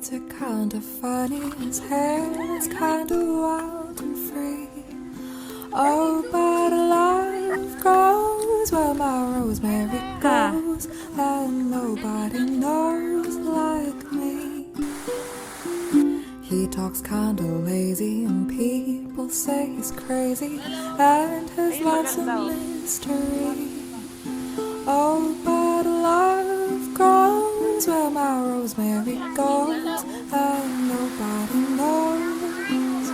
finds it kinda funny. His hair is kinda wild and free. Oh, but love grows where my rosemary goes, and nobody knows like me. He talks kinda lazy, and people say he's crazy, and his life's a mystery. Oh, but love grows where my rosemary goes, and nobody knows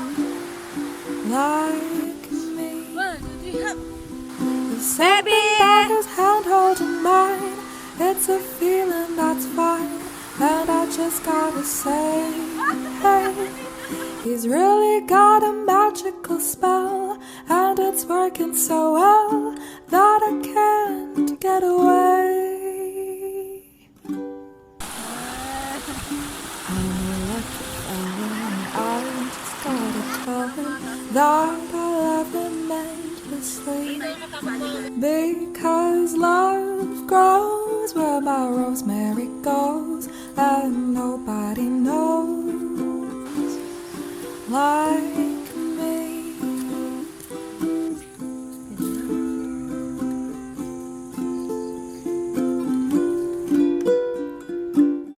like me. There's something about his hand holding mine. It's a feeling that's fine, and I just gotta say, hey, he's really got a magical spell, and it's working so well that I can't get away. I'm a lucky fella, and I just gotta tell him that I love him endlessly, because love grows where my rosemary goes, and nobody knows like